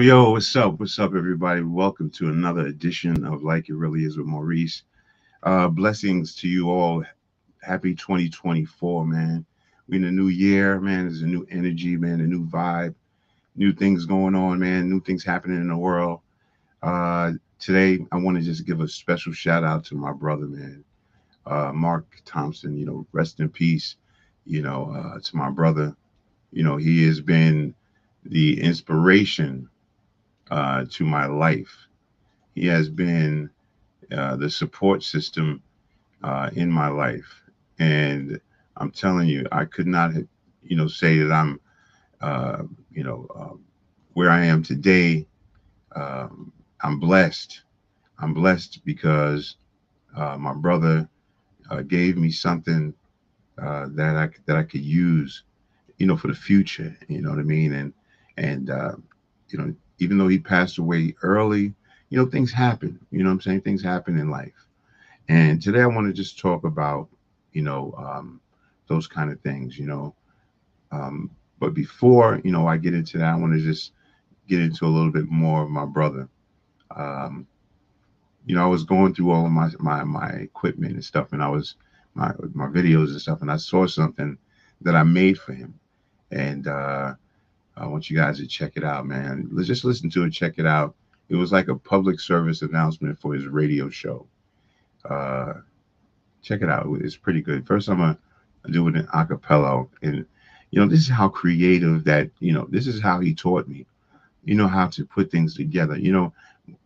Yo, what's up? What's up, everybody? Welcome to another edition of Like It Really Is with Maurice. Blessings to you all. Happy 2024, man. We're in a new year, man. There's a new energy, man, a new vibe, new things going on, man, new things happening in the world. Today, I want to just give a special shout out to my brother, man, Marc Thompson. Rest in peace, to my brother. He has been the inspiration to my life. He has been the support system in my life. And I'm telling you, I could not, say that I'm, where I am today. I'm blessed. I'm blessed because my brother gave me something that I could use, for the future. You know what I mean? And even though he passed away early, things happen. You know what I'm saying? Things happen in life. And today I want to just talk about, those kind of things, But before, I get into that, I want to just get into a little bit more of my brother. I was going through all of my equipment and stuff, and I was my videos and stuff, and I saw something that I made for him. And I want you guys to check it out, man. Let's just listen to it, check it out. It was like a public service announcement for his radio show. Check it out. It's pretty good. First, I'm gonna do it in a cappella, and this is how creative that this is how he taught me. How to put things together.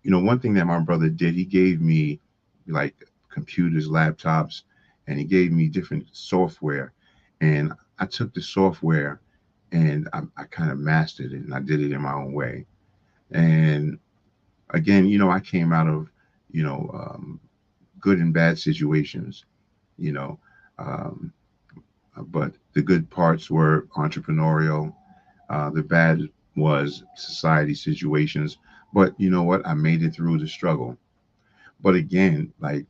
One thing that my brother did, he gave me like computers, laptops, and he gave me different software, and I took the software and I kind of mastered it, and I did it in my own way. And again, I came out of, good and bad situations, but the good parts were entrepreneurial. The bad was society situations. But you know what? I made it through the struggle. But again, like,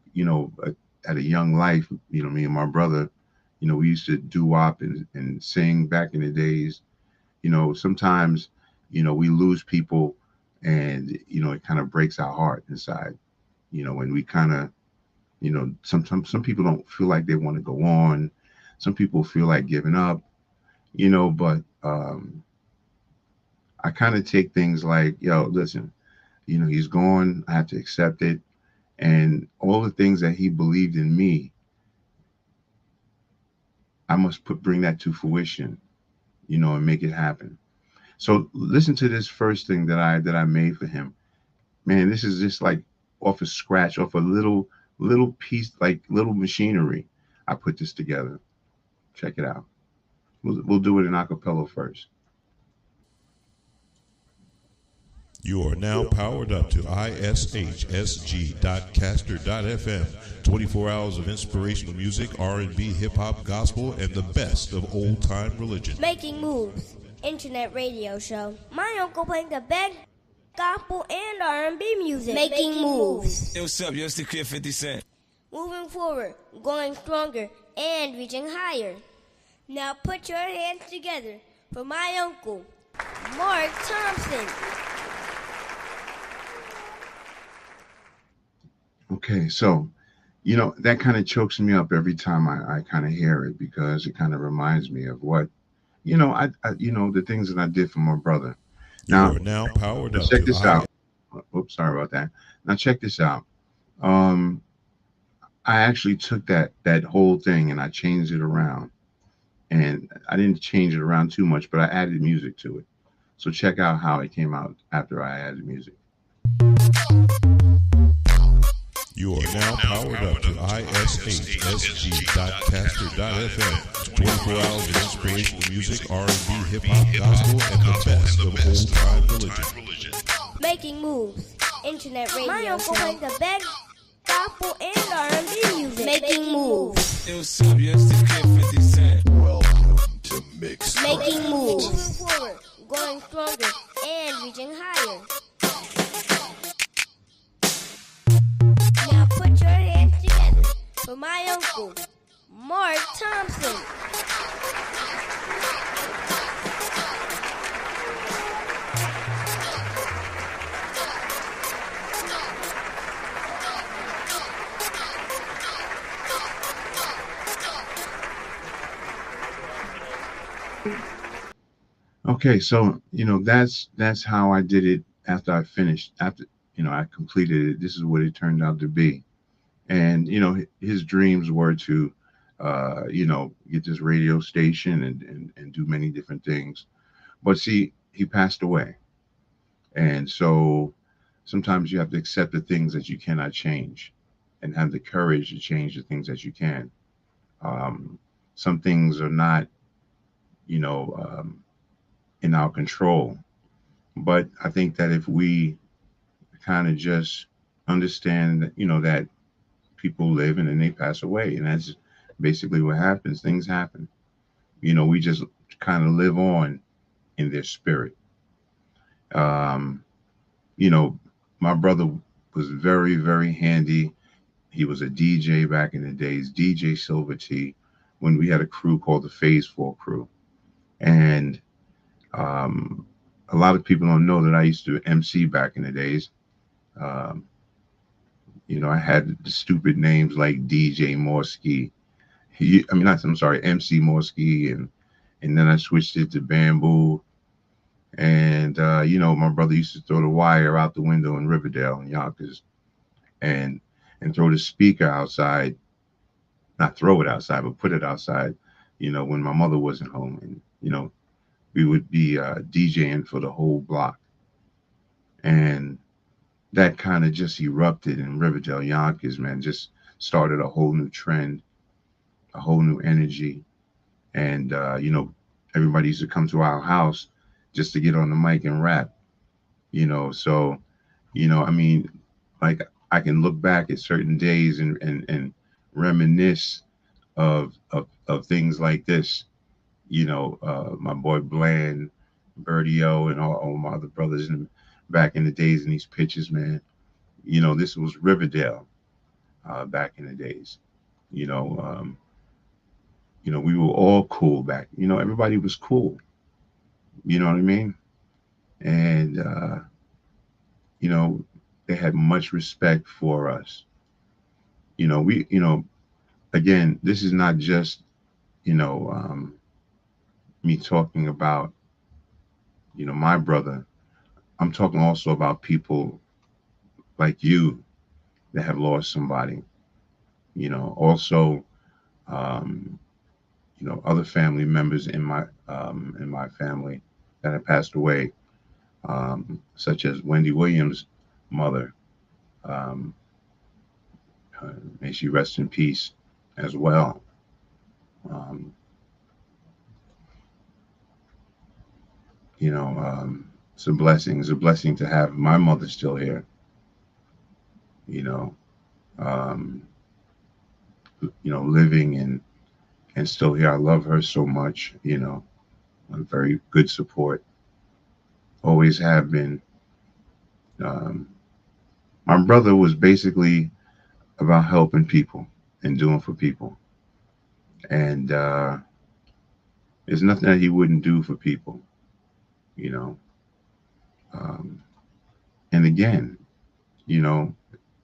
at a young life, me and my brother, we used to doo-wop and sing back in the days. Sometimes, we lose people and, it kind of breaks our heart inside, when we kind of, sometimes some people don't feel like they want to go on. Some people feel like giving up, but I kind of take things like, yo, listen, he's gone. I have to accept it. And all the things that he believed in me, I must bring that to fruition, and make it happen. So listen to this first thing that I made for him. Man, this is just like off a scratch, off a little piece, like little machinery. I put this together. Check it out. We'll do it in a cappella first. You are now powered up to ishsg.caster.fm. 24 hours of inspirational music, R&B, hip-hop, gospel, and the best of old-time religion. Making Moves, internet radio show. My uncle playing the best gospel and R&B music. Making Moves. Hey, what's up? Yo, it's the Kid 50 Cent. Moving forward, going stronger, and reaching higher. Now put your hands together for my uncle, Marc Thompson. Okay, so, that kind of chokes me up every time I kind of hear it, because it kind of reminds me of what, the things that I did for my brother. You are now powered up. Check this out. Oops, sorry about that. Now check this out. I actually took that whole thing and I changed it around. And I didn't change it around too much, but I added music to it. So check out how it came out after I added music. You are now powered up to ishsg.caster.fm. 24 hours of inspirational music, R&B, hip-hop, gospel, and the best of old-time religion. Making moves. Internet radio. My uncle plays the best gospel and R&B music. Making moves. Hey, what's up? Yes, the Kid 50 Cent. Welcome to Mix. Making moves. Moving forward, going stronger, and reaching higher. Now put your hands together for my uncle, Mark Thompson. Okay, so that's how I did it after I finished. After I completed it. This is what it turned out to be. And his dreams were to, get this radio station and do many different things. But see, he passed away, and so sometimes you have to accept the things that you cannot change, and have the courage to change the things that you can. Some things are not, in our control. But I think that if we kind of just understand that, that people live and then they pass away, and that's basically what happens. Things happen. We just kind of live on in their spirit. My brother was very, very handy. He was a DJ back in the days, DJ Silver T, when we had a crew called the Phase 4 crew. And a lot of people don't know that I used to MC back in the days. I had the stupid names like DJ Morsky. MC Morsky, and then I switched it to Bamboo. And my brother used to throw the wire out the window in Riverdale and Yonkers, and throw the speaker outside. Not throw it outside, but put it outside. When my mother wasn't home, and we would be DJing for the whole block. And that kind of just erupted in Riverdale, Yonkers, man. Just started a whole new trend, a whole new energy. And, everybody used to come to our house just to get on the mic and rap, So, like, I can look back at certain days and reminisce of things like this. My boy Bland, Birdie O, and all my other brothers back in the days in these pictures, man. This was Riverdale back in the days. We were all cool back. Everybody was cool. You know what I mean? And they had much respect for us. Again, this is not just me talking about my brother. I'm talking also about people like you that have lost somebody. Also, other family members in my family that have passed away, such as Wendy Williams' mother. May she rest in peace as well. It's a blessing. It's a blessing to have my mother still here. Living and still here. I love her so much. A very good support. Always have been. My brother was basically about helping people and doing for people. And there's nothing that he wouldn't do for people. And again,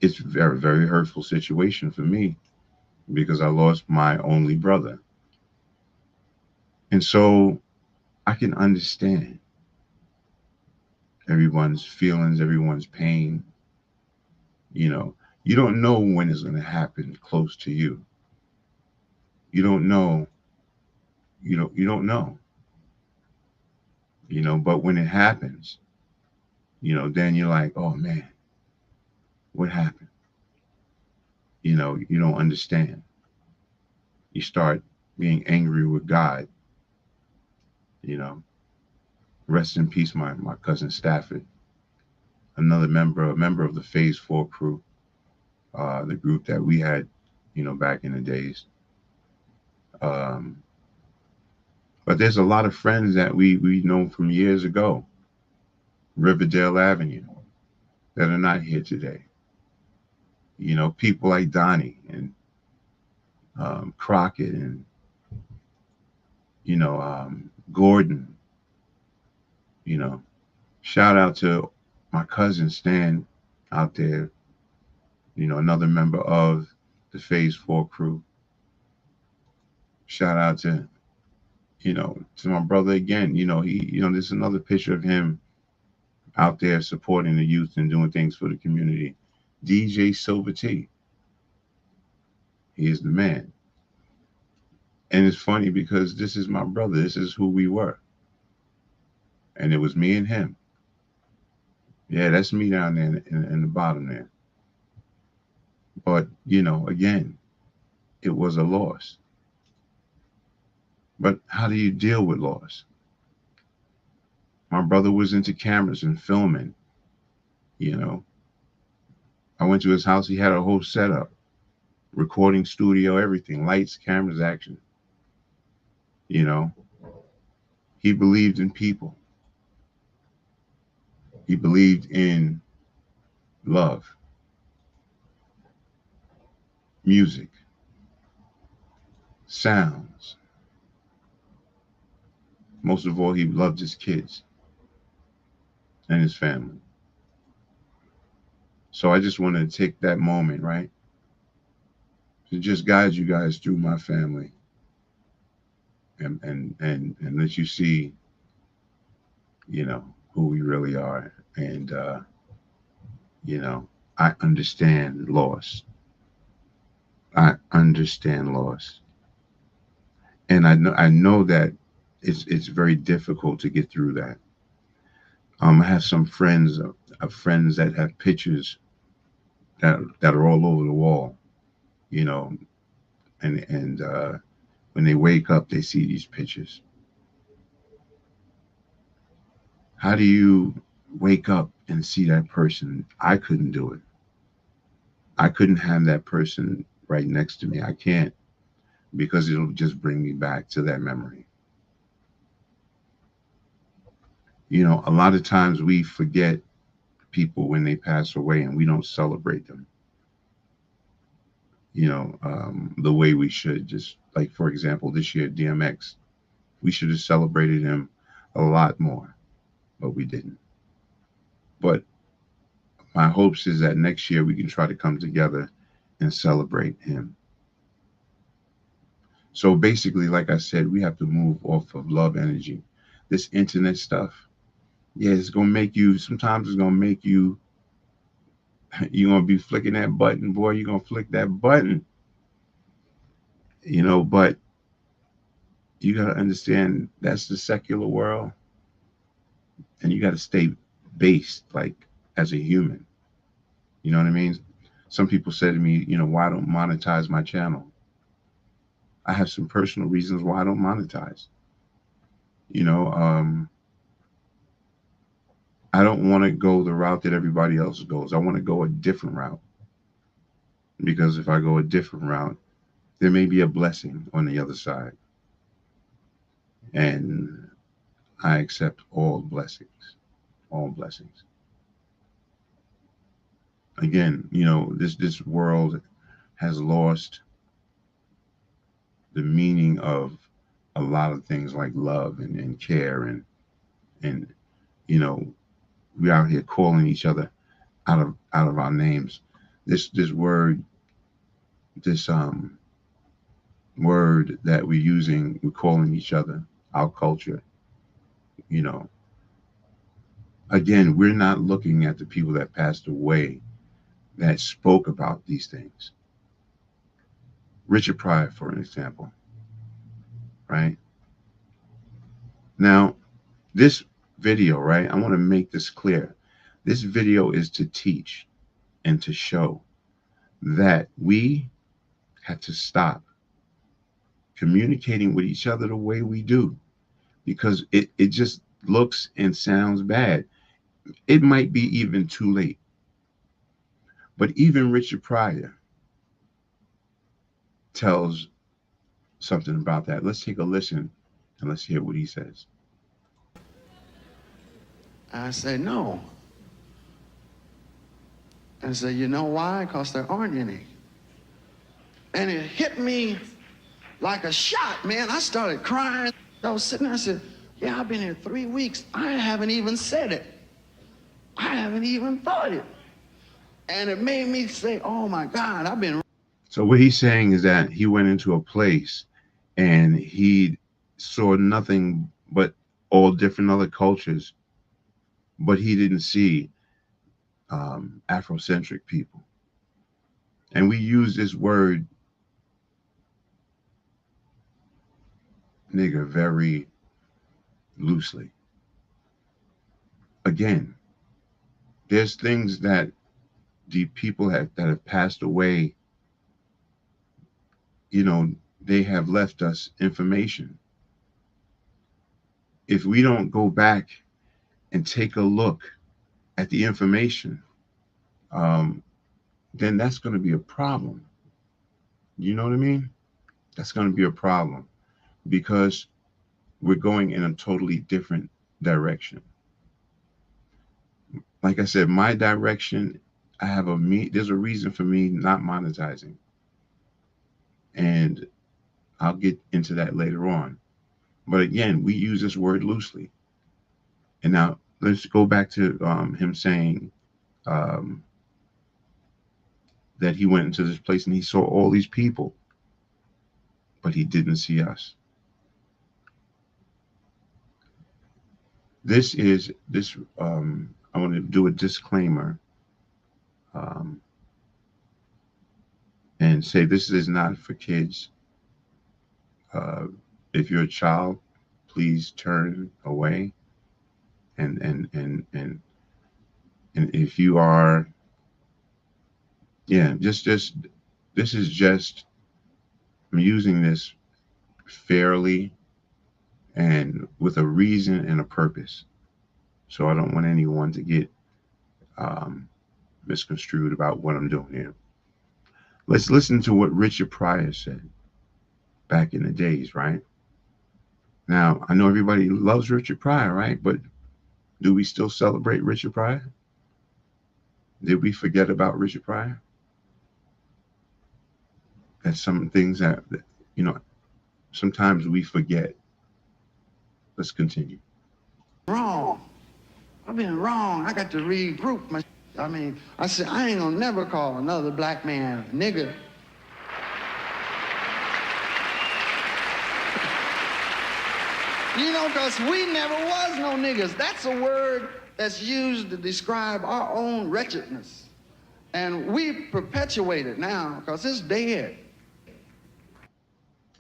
it's a very, very hurtful situation for me because I lost my only brother. And so I can understand everyone's feelings, everyone's pain. You don't know when it's going to happen close to you. You don't know. You don't know. But when it happens, then you're like, oh man, what happened? you don't understand. You start being angry with God. you know Rest in peace, my cousin Stafford, another member of the Phase 4 crew, the group that we had, back in the days. um but there's a lot of friends that we know from years ago, Riverdale Avenue, that are not here today. People like Donnie and Crockett and Gordon. You know, Shout out to my cousin Stan out there. Another member of the Phase 4 crew. Shout out to my brother again. There's another picture of him out there supporting the youth and doing things for the community. DJ Silver T. He is the man. And it's funny because this is my brother. This is who we were. And it was me and him. Yeah, that's me down there in the bottom there. But, again, it was a loss. But how do you deal with loss? My brother was into cameras and filming. I went to his house. He had a whole setup, recording studio, everything, lights, cameras, action. He believed in people. He believed in love, music, sounds. Most of all, he loved his kids and his family. So I just wanted to take that moment, right, to just guide you guys through my family and let you see, who we really are. And, I understand loss. I understand loss. And I know that it's very difficult to get through that. I have some friends that have pictures that are all over the wall, and when they wake up, they see these pictures. How do you wake up and see that person? I couldn't do it. I couldn't have that person right next to me. I can't, because it'll just bring me back to that memory. A lot of times we forget people when they pass away and we don't celebrate them, the way we should. Just like, for example, this year, DMX, we should have celebrated him a lot more, but we didn't. But my hopes is that next year we can try to come together and celebrate him. So basically, like I said, we have to move off of love energy. This internet stuff, yeah, it's going to make you, sometimes it's going to make you, you're going to be flicking that button, boy, you're going to flick that button, but you got to understand that's the secular world, and you got to stay based, like, as a human. You know what I mean? Some people say to me, why I don't monetize my channel? I have some personal reasons why I don't monetize. I don't want to go the route that everybody else goes. I want to go a different route. Because if I go a different route, there may be a blessing on the other side. And I accept all blessings. All blessings. Again, this world has lost the meaning of a lot of things like love and care and we out here calling each other out of our names. This word word that we're using, we're calling each other, our culture. Again, we're not looking at the people that passed away that spoke about these things. Richard Pryor, for an example, right? Now, this video, right, I want to make this clear. This video is to teach and to show that we had to stop communicating with each other the way we do, because it just looks and sounds bad. It might be even too late. But even Richard Pryor tells something about that. Let's take a listen and let's hear what he says. I said, no. And I said, you know why? Because there aren't any. And it hit me like a shot, man. I started crying. I was sitting there, I said, yeah, I've been here 3 weeks. I haven't even said it. I haven't even thought it. And it made me say, oh my God, I've been. So what he's saying is that he went into a place and he saw nothing but all different other cultures, but he didn't see Afrocentric people. And we use this word nigger very loosely. Again, there's things that the people that have passed away, you know, they have left us information. If we don't go back and take a look at the information, then that's going to be a problem. You know what I mean? That's going to be a problem because we're going in a totally different direction. Like I said, my direction, there's a reason for me not monetizing. And I'll get into that later on. But again, we use this word loosely. And now let's go back to him saying that he went into this place and he saw all these people, but he didn't see us. I want to do a disclaimer and say this is not for kids. If you're a child, please turn away. And if you are, just this is just, I'm using this fairly and with a reason and a purpose. So I don't want anyone to get misconstrued about what I'm doing here. Let's listen to what Richard Pryor said back in the days, right? Now, I know everybody loves Richard Pryor, right? But do we still celebrate Richard Pryor? Did we forget about Richard Pryor? That's some things that, you know, sometimes we forget. Let's continue. Wrong. I've been wrong. I got to regroup my. I said, I ain't gonna never call another black man a nigger. You know, because we never was no niggas. That's a word that's used to describe our own wretchedness. And we perpetuate it now because it's dead.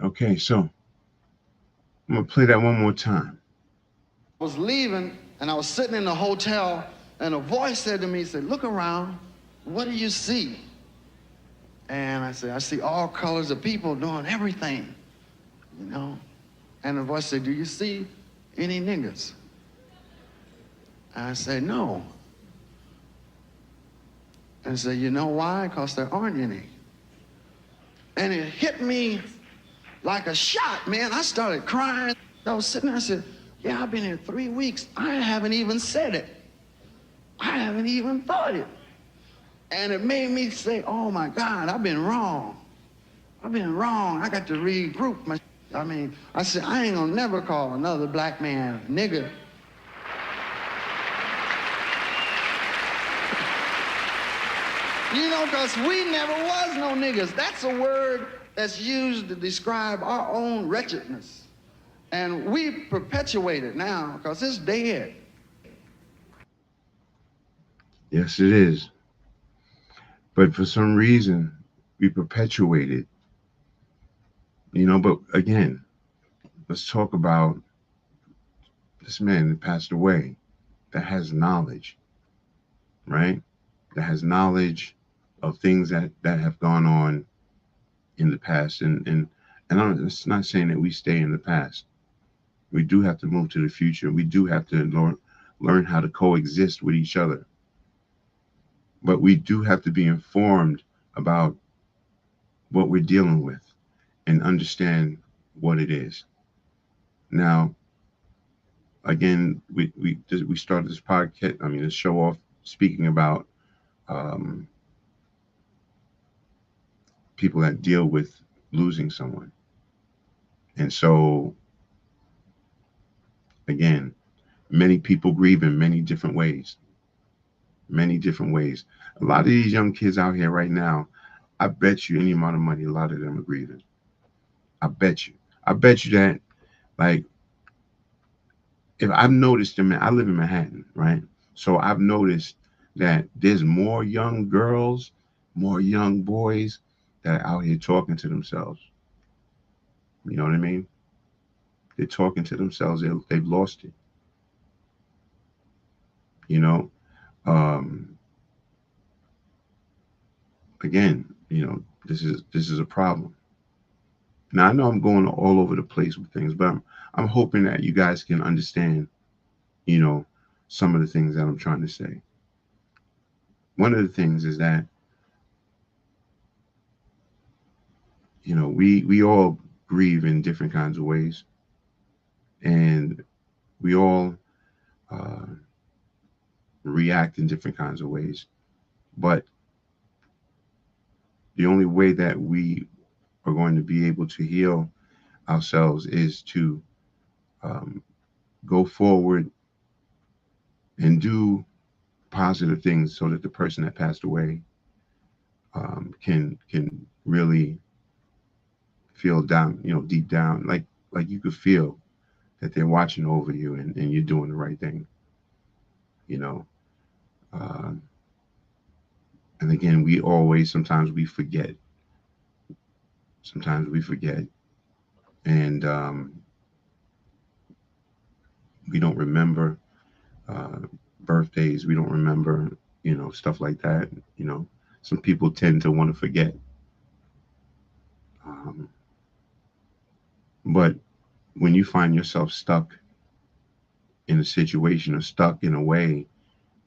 Okay, so I'm gonna play that one more time. I was leaving and I was sitting in the hotel and a voice said to me, said, look around, what do you see? And I said, I see all colors of people doing everything, you know? And the voice said, do you see any niggas? I said, no. And I said, you know why? Because there aren't any. And it hit me like a shot, man. I started crying. I was sitting there, I said, yeah, I've been here 3 weeks. I haven't even said it. I haven't even thought it. And it made me say, oh my God, I've been wrong. I've been wrong. I got to regroup my. I said, I ain't gonna never call another black man a nigger. You know, because we never was no niggas. That's a word that's used to describe our own wretchedness. And we perpetuate it now because it's dead. Yes, it is. But for some reason, we perpetuate it. You know, but again, let's talk about this man that passed away that has knowledge, right? That has knowledge of things that have gone on in the past, and it's not saying that we stay in the past. We do have to move to the future. We do have to learn how to coexist with each other. But we do have to be informed about what we're dealing with and understand what it is. Now, again, we started this podcast. I mean, this show off speaking about um, people that deal with losing someone, and so again, many people grieve in many different ways. Many different ways. A lot of these young kids out here right now, I bet you any amount of money, a lot of them are grieving. I bet you. I bet you that, like, if I've noticed them, I live in Manhattan, right? So I've noticed that there's more young girls, more young boys that are out here talking to themselves. You know what I mean? They're talking to themselves. They've lost it. You know, um, again, this is a problem. Now I know I'm going all over the place with things, but I'm hoping that you guys can understand, you know, some of the things that I'm trying to say. One of the things is that, we all grieve in different kinds of ways, and we all uh, react in different kinds of ways. But the only way that we are going to be able to heal ourselves is to um, go forward and do positive things so that the person that passed away can really feel down, deep down, like you could feel that they're watching over you, and you're doing the right thing, you know. Uh, and again, sometimes we forget. Sometimes we forget, and we don't remember uh, birthdays. We don't remember, stuff like that. Some people tend to want to forget. Um, but when you find yourself stuck in a situation or stuck in a way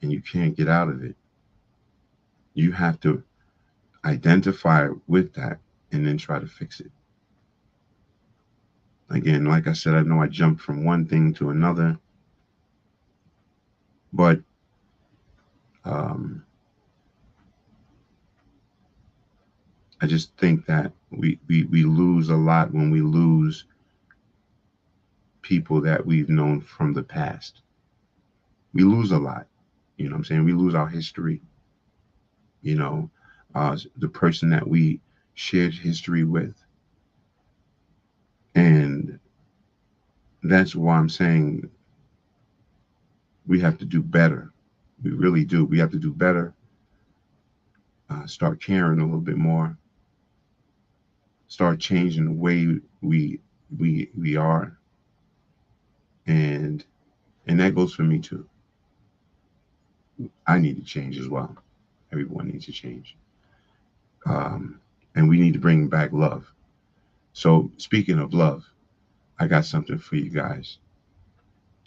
and you can't get out of it, you have to identify with that and then try to fix it. Again, like I said, I know I jumped from one thing to another, but um, I just think that we lose a lot when we lose people that we've known from the past. We lose a lot. You know what I'm saying? We lose our history, you know, the person that we shared history with. And that's why I'm saying we have to do better. We really do. We have to do better. Start caring a little bit more. Start changing the way we are, and that goes for me too. I need to change as well. Everyone needs to change, um, and we need to bring back love. So speaking of love, I got something for you guys.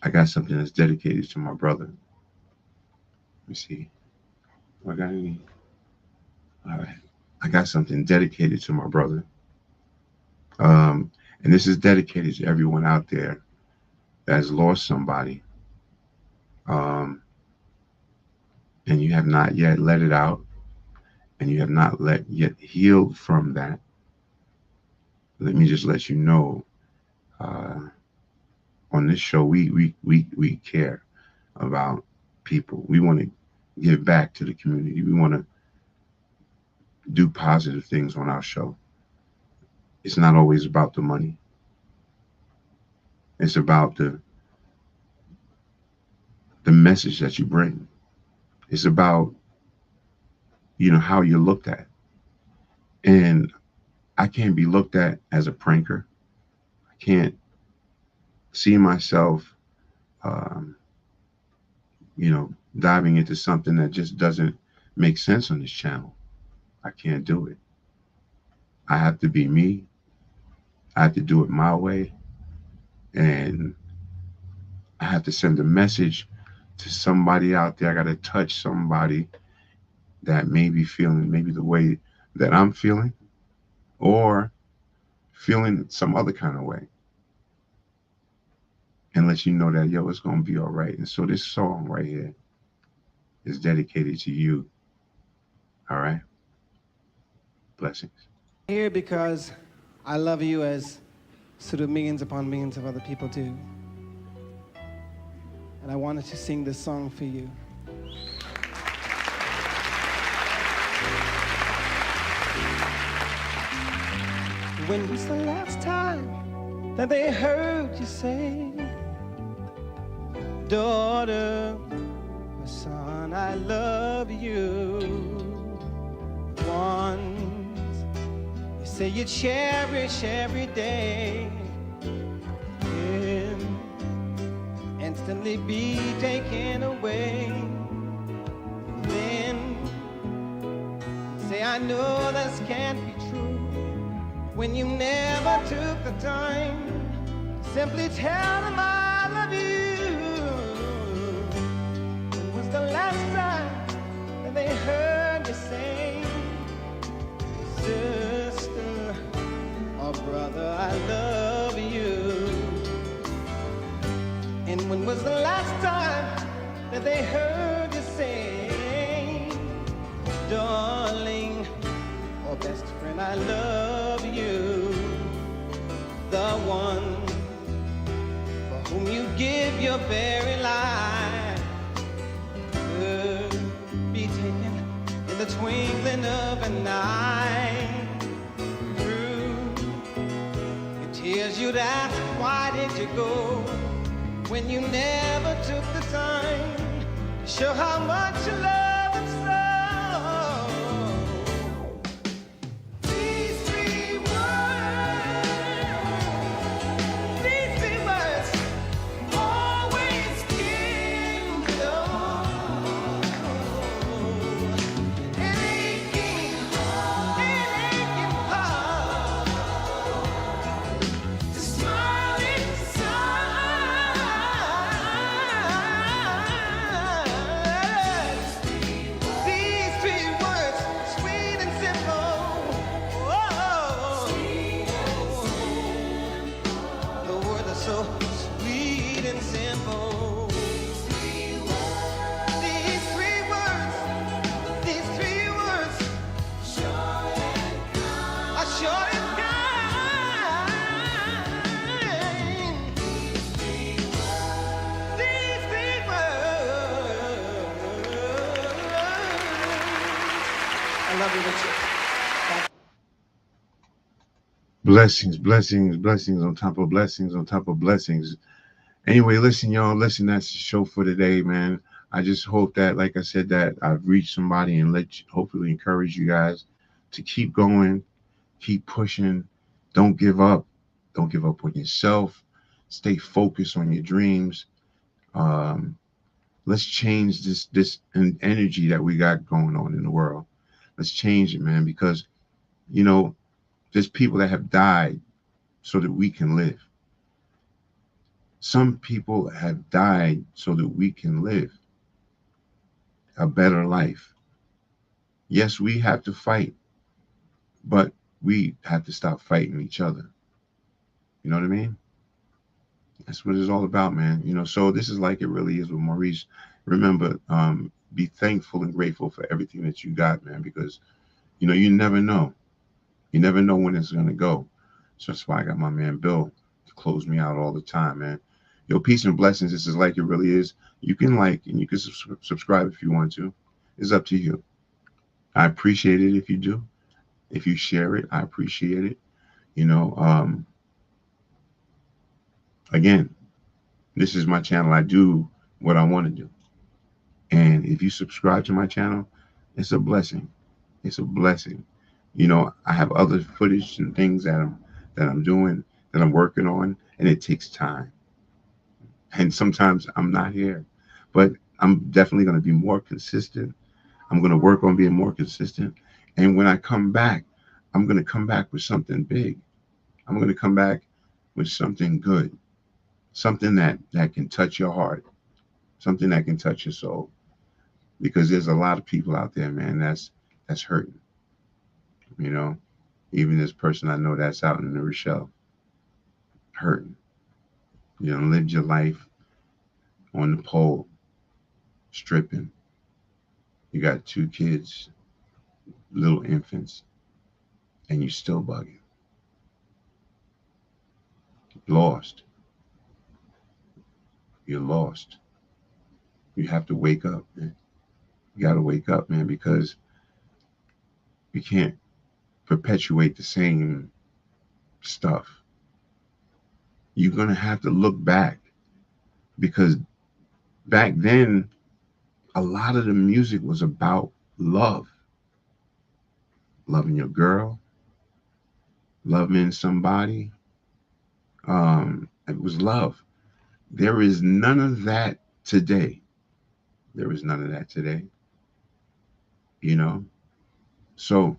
I got something that's dedicated to my brother. Let me see. Do I got any? All right. I got something dedicated to my brother. Um, and this is dedicated to everyone out there that has lost somebody, um, and you have not yet let it out, and you have not yet healed from that. Let me just let you know, uh, on this show, we care about people. We want to give back to the community. We want to do positive things on our show. It's not always about the money. It's about the message that you bring. It's about, how you're looked at. And I can't be looked at as a pranker. I can't see myself, um, diving into something that just doesn't make sense on this channel. I can't do it. I have to be me. I have to do it my way. And I have to send a message to somebody out there. I got to touch somebody that may be feeling maybe the way that I'm feeling, or feeling some other kind of way, and let you know that, yo, it's going to be all right. And so this song right here is dedicated to you. All right? Blessings. Here because I love you as sort of millions upon millions of other people do. And I wanted to sing this song for you. When was the last time that they heard you say, daughter, or son, I love you? Once you say you cherish every day, then instantly be taken away. Then say, I know this can't be true, when you never took the time to simply tell them I love you. When was the last time that they heard you say, sister or brother, I love you? And when was the last time that they heard you say, darling or best friend, I love you? The one for whom you give your very life could be taken in the twinkling of an eye. Through your tears you'd ask, why did you go, when you never took the time to show how much you love and so. Blessings, blessings, blessings on top of blessings on top of blessings. Anyway, listen, y'all. Listen, that's the show for today, man. I just hope that, like I said, that I've reached somebody and hopefully encourage you guys to keep going, keep pushing. Don't give up. Don't give up on yourself. Stay focused on your dreams. Let's change this energy that we got going on in the world. Let's change it, man, because, you know, there's people that have died so that we can live. Some people have died so that we can live a better life. Yes, we have to fight, but we have to stop fighting each other. You know what I mean? That's what it's all about, man. You know, so this is Like It Really Is with Maurice. Remember, be thankful and grateful for everything that you got, man, because, you know, you never know. You never know when it's going to go. So that's why I got my man Bill to close me out all the time, man. Yo, peace and blessings. This is Like It Really Is. You can like and you can subscribe if you want to. It's up to you. I appreciate it if you do. If you share it, I appreciate it. You know, again, this is my channel. I do what I want to do. And if you subscribe to my channel, it's a blessing. It's a blessing. You know, I have other footage and things that I'm doing, that I'm working on, and it takes time. And sometimes I'm not here, but I'm definitely going to be more consistent. I'm going to work on being more consistent, And when I come back, I'm going to come back with something big. I'm going to come back with something good, something that can touch your heart, something that can touch your soul. Because there's a lot of people out there, man, that's hurting. You know, even this person I know that's out in New Rochelle, hurting. You know, lived your life on the pole, stripping. You got 2 kids, little infants, and you still bugging. Lost. You're lost. You have to wake up, man. You got to wake up, man, because you can't perpetuate the same stuff. You're going to have to look back, because back then, a lot of the music was about love. Loving your girl, loving somebody. It was love. There is none of that today. There is none of that today. You know? So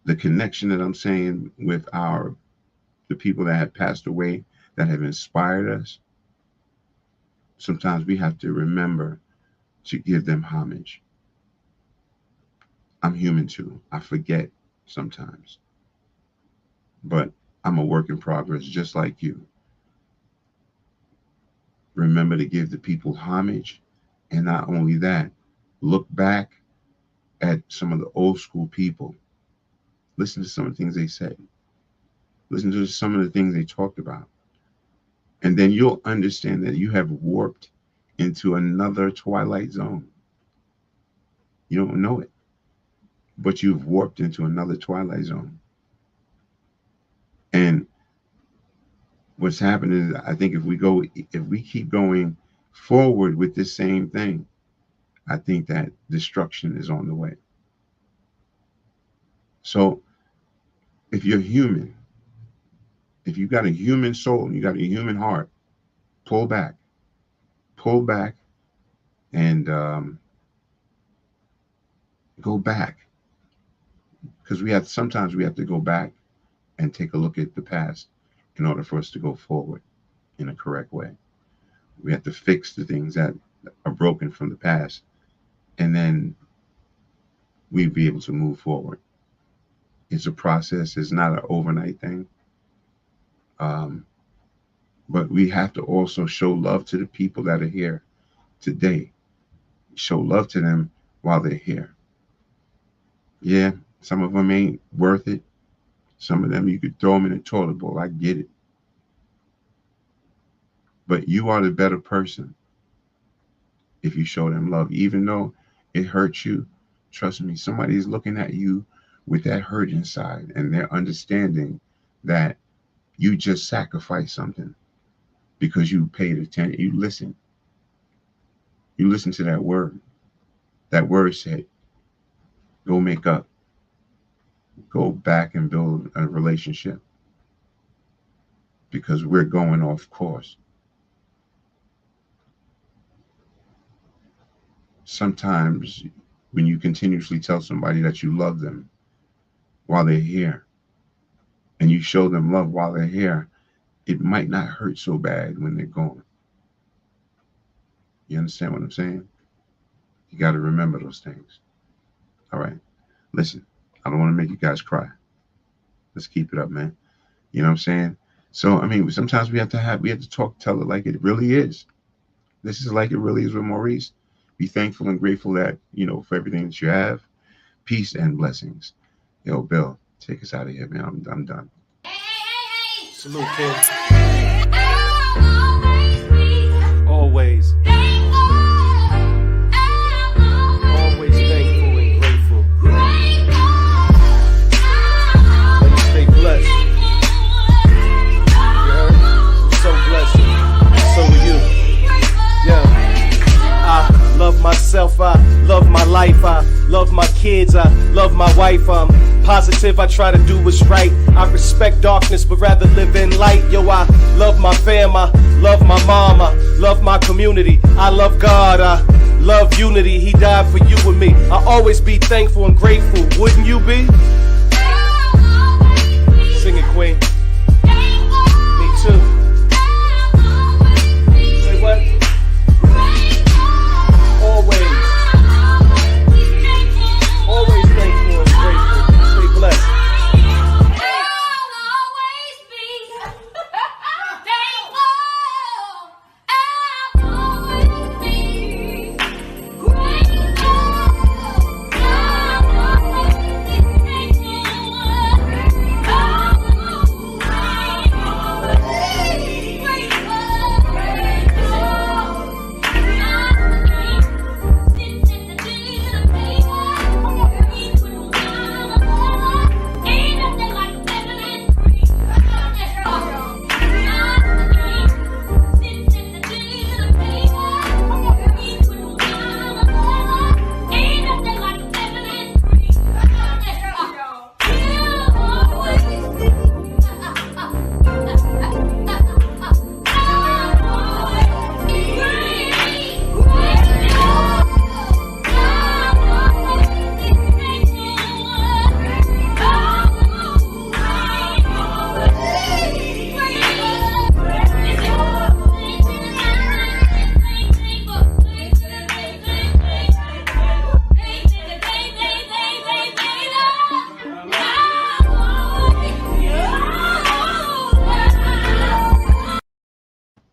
the connection that I'm saying with the people that have passed away, that have inspired us, sometimes we have to remember to give them homage. I'm human too. I forget sometimes. But I'm a work in progress, just like you. Remember to give the people homage. And not only that, look back at some of the old school people. Listen to some of the things they said. Listen to some of the things they talked about. And then you'll understand that you have warped into another twilight zone. You don't know it, but you've warped into another twilight zone. And what's happening is, I think if we keep going forward with this same thing, I think that destruction is on the way. So if you're human, if you got a human soul and you got a human heart, pull back and go back. Because sometimes we have to go back and take a look at the past in order for us to go forward in a correct way. We have to fix the things that are broken from the past, and then we'd be able to move forward. It's a process. It's not an overnight thing. But we have to also show love to the people that are here today. Show love to them while they're here. Yeah, some of them ain't worth it. Some of them you could throw them in a toilet bowl. I get it. But you are the better person if you show them love. Even though it hurts you, trust me, somebody is looking at you with that hurt inside, and they're understanding that you just sacrificed something because you paid attention. You listen. You listen to that word. That word said, go make up. Go back and build a relationship, because we're going off course. Sometimes when you continuously tell somebody that you love them while they're here, and you show them love while they're here, it might not hurt so bad when they're gone. You understand what I'm saying? You got to remember those things. All right. Listen, I don't want to make you guys cry. Let's keep it up, man. You know what I'm saying? So, I mean, sometimes we have to tell it like it really is. This is like it really is with Maurice. Be thankful and grateful that, for everything that you have. Peace and blessings. Yo, Bill, take us out of here, man. I'm done. Salute, kid. Always. Always thankful and grateful. Let me stay blessed. You heard? I'm so blessed. So are you. Yeah. I love myself. I love my life. I love my kids. I love my wife. I'm positive. I try to do what's right. I respect darkness, but rather live in light. Yo, I love my fam. I love my mom, I love my community. I love God, I love unity. He died for you and me. I'll always be thankful and grateful. Wouldn't you be? Sing it, Queen. Me too. Say what? Always. Always thankful and grateful. Stay blessed.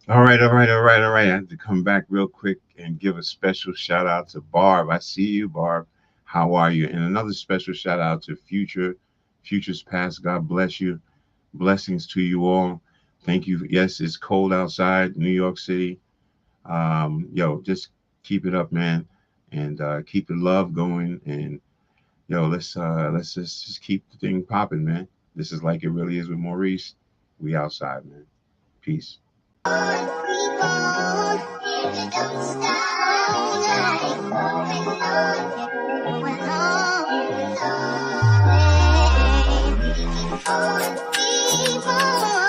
All right. I have to come back real quick and give a special shout out to Barb. I see you, Barb. How are you? And another special shout out to Futures Past. God bless you. Blessings to you all. Thank you. Yes, it's cold outside, New York City. Just keep it up, man, and keep the love going. And let's just keep the thing popping, man. This is Like It Really Is with Maurice. We outside, man. Peace. People